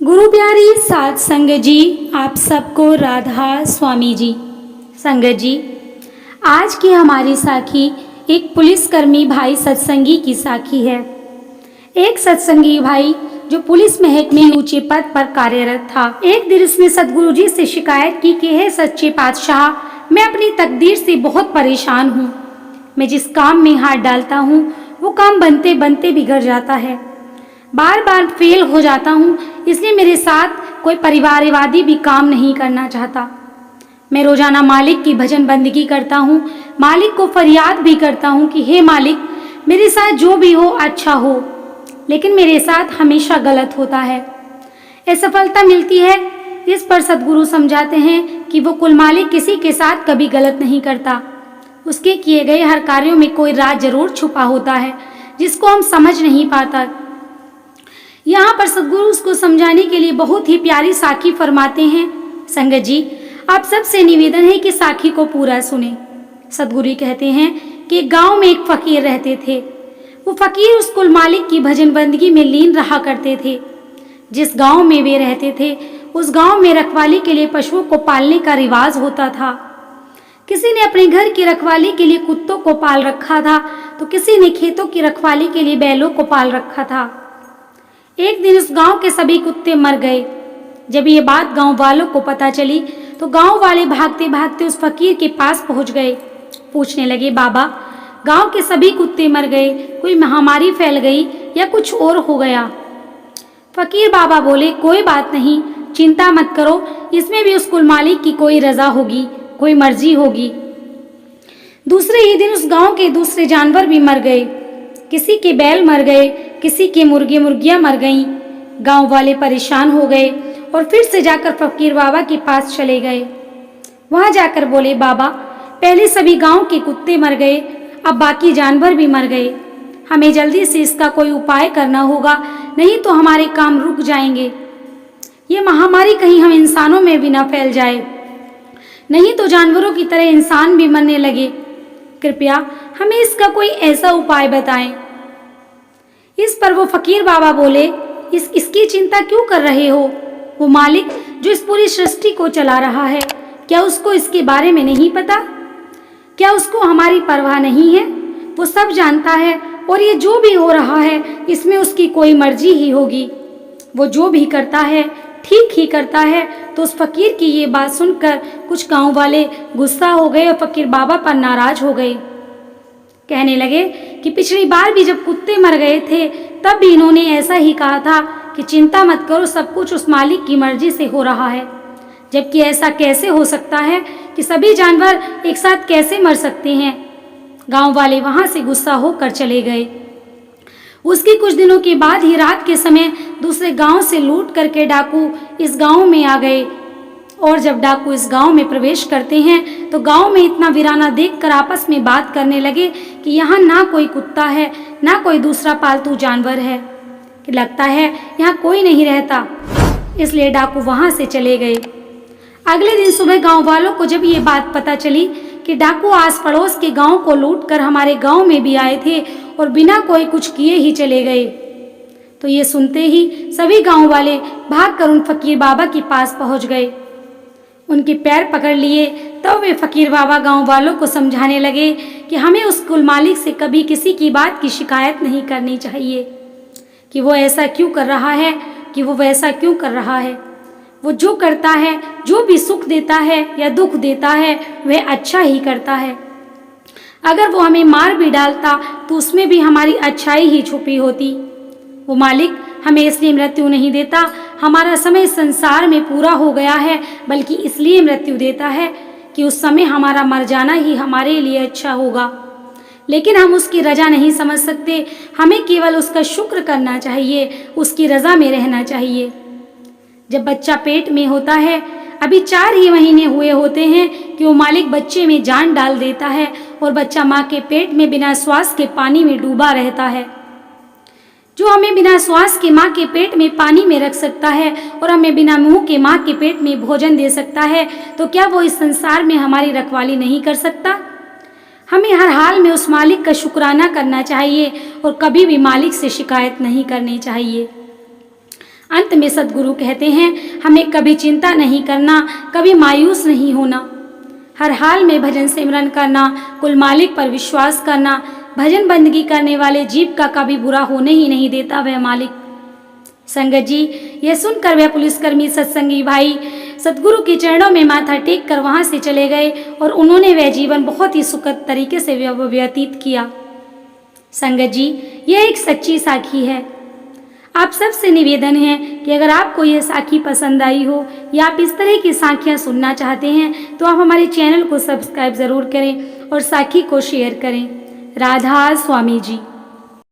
गुरु प्यारी साध संगत जी, आप सबको राधा स्वामी जी। संगत जी, आज की हमारी साखी एक पुलिसकर्मी भाई सत्संगी की साखी है। एक सत्संगी भाई जो पुलिस महकमे में ऊंचे पद पर कार्यरत था। एक दिन उसने सदगुरु जी से शिकायत की कि हे सच्चे पातशाह, मैं अपनी तकदीर से बहुत परेशान हूँ। मैं जिस काम में हाथ डालता हूँ वो काम बनते बनते बिगड़ जाता है, बार बार फेल हो जाता हूँ। इसलिए मेरे साथ कोई परिवारवादी भी काम नहीं करना चाहता। मैं रोजाना मालिक की भजन बंदगी करता हूँ, मालिक को फरियाद भी करता हूँ कि हे मालिक, मेरे साथ जो भी हो अच्छा हो, लेकिन मेरे साथ हमेशा गलत होता है, असफलता मिलती है। इस पर सदगुरु समझाते हैं कि वो कुल मालिक किसी के साथ कभी गलत नहीं करता। उसके किए गए हर कार्यों में कोई राज जरूर छुपा होता है जिसको हम समझ नहीं पाता। यहाँ पर सदगुरु उसको समझाने के लिए बहुत ही प्यारी साखी फरमाते हैं। संगत जी, आप सबसे निवेदन है कि साखी को पूरा सुने। सदगुरु कहते हैं कि गांव में एक फकीर रहते थे। वो फकीर उस कुल मालिक की भजन बंदगी में लीन रहा करते थे। जिस गांव में वे रहते थे उस गांव में रखवाली के लिए पशुओं को पालने का रिवाज होता था। किसी ने अपने घर की रखवाली के लिए कुत्तों को पाल रखा था तो किसी ने खेतों की रखवाली के लिए बैलों को पाल रखा था। एक दिन उस गांव के सभी कुत्ते मर गए। जब ये बात गांव वालों को पता चली तो गांव वाले भागते भागते उस फकीर के पास पहुंच गए। पूछने लगे, बाबा, गांव के सभी कुत्ते मर गए, कोई महामारी फैल गई या कुछ और हो गया? फकीर बाबा बोले, कोई बात नहीं, चिंता मत करो, इसमें भी उस कुल मालिक की कोई रजा होगी, कोई मर्जी होगी। दूसरे ही दिन उस गांव के दूसरे जानवर भी मर गए। किसी के बैल मर गए, किसी के मुर्गे मुर्गियां मर गईं। गांव वाले परेशान हो गए और फिर से जाकर फकीर बाबा के पास चले गए। वहां जाकर बोले, बाबा, पहले सभी गांव के कुत्ते मर गए, अब बाकी जानवर भी मर गए। हमें जल्दी से इसका कोई उपाय करना होगा, नहीं तो हमारे काम रुक जाएंगे। ये महामारी कहीं हम इंसानों में भी ना फैल जाए, नहीं तो जानवरों की तरह इंसान भी मरने लगे। कृपया हमें इसका कोई ऐसा उपाय बताएं। इस पर वो फकीर बाबा बोले, इसकी चिंता क्यों कर रहे हो? वो मालिक जो इस पूरी सृष्टि को चला रहा है, क्या उसको इसके बारे में नहीं पता? क्या उसको हमारी परवाह नहीं है? वो सब जानता है और ये जो भी हो रहा है इसमें उसकी कोई मर्जी ही होगी। वो जो भी करता है ठीक ही करता है। तो उस फकीर की ये बात सुनकर कुछ गांव वाले गुस्सा हो गए और फकीर बाबा पर नाराज हो गए। कहने लगे कि पिछली बार भी जब कुत्ते मर गए थे तब भी इन्होंने ऐसा ही कहा था कि चिंता मत करो, सब कुछ उस मालिक की मर्जी से हो रहा है। जबकि ऐसा कैसे हो सकता है कि सभी जानवर एक साथ कैसे मर सकते हैं? गांव वाले वहां से गुस्सा होकर चले गए। उसके कुछ दिनों के बाद ही रात के समय दूसरे गांव से लूट करके डाकू इस गांव में आ गए। और जब डाकू इस गांव में प्रवेश करते हैं तो गांव में इतना वीराना देखकर आपस में बात करने लगे कि यहाँ ना कोई कुत्ता है ना कोई दूसरा पालतू जानवर है, कि लगता है यहाँ कोई नहीं रहता। इसलिए डाकू वहां से चले गए। अगले दिन सुबह गांव वालों को जब ये बात पता चली कि डाकू आस पड़ोस के गांव को लूट कर हमारे गांव में भी आए थे और बिना कोई कुछ किए ही चले गए, तो ये सुनते ही सभी गांव वाले भागकर उन फकीर बाबा के पास पहुंच गए। उनके पैर पकड़ लिए। तब वे फकीर बाबा गांव वालों को समझाने लगे कि हमें उस कुल मालिक से कभी किसी की बात की शिकायत नहीं करनी चाहिए, कि वो ऐसा क्यों कर रहा है, कि वो वैसा क्यों कर रहा है। वो जो करता है, जो भी सुख देता है या दुख देता है, वह अच्छा ही करता है। अगर वो हमें मार भी डालता तो उसमें भी हमारी अच्छाई ही छुपी होती। वो मालिक हमें इसलिए मृत्यु नहीं देता, हमारा समय संसार में पूरा हो गया है, बल्कि इसलिए मृत्यु देता है कि उस समय हमारा मर जाना ही हमारे लिए अच्छा होगा। लेकिन हम उसकी रजा नहीं समझ सकते, हमें केवल उसका शुक्र करना चाहिए, उसकी रजा में रहना चाहिए। जब बच्चा पेट में होता है, अभी 4 ही महीने हुए होते हैं कि वो मालिक बच्चे में जान डाल देता है और बच्चा माँ के पेट में बिना श्वास के पानी में डूबा रहता है। जो हमें बिना श्वास के माँ के पेट में पानी में रख सकता है और हमें बिना मुंह के माँ के पेट में भोजन दे सकता है, तो क्या वो इस संसार में हमारी रखवाली नहीं कर सकता? हमें हर हाल में उस मालिक का शुक्राना करना चाहिए और कभी भी मालिक से शिकायत नहीं करनी चाहिए। अंत में सद्गुरु कहते हैं, हमें कभी चिंता नहीं करना, कभी मायूस नहीं होना, हर हाल में भजन सिमरन करना, कुल मालिक पर विश्वास करना। भजन बंदगी करने वाले जीव का कभी बुरा होने ही नहीं देता वह मालिक। संगत जी, यह सुनकर वह पुलिसकर्मी सत्संगी भाई सद्गुरु के चरणों में माथा टेक कर वहाँ से चले गए और उन्होंने वह जीवन बहुत ही सुखद तरीके से व्यतीत किया। संगत जी, यह एक सच्ची साखी है। आप सबसे निवेदन है कि अगर आपको यह साखी पसंद आई हो या आप इस तरह की साखियाँ सुनना चाहते हैं तो आप हमारे चैनल को सब्सक्राइब ज़रूर करें और साखी को शेयर करें। राधा स्वामी जी।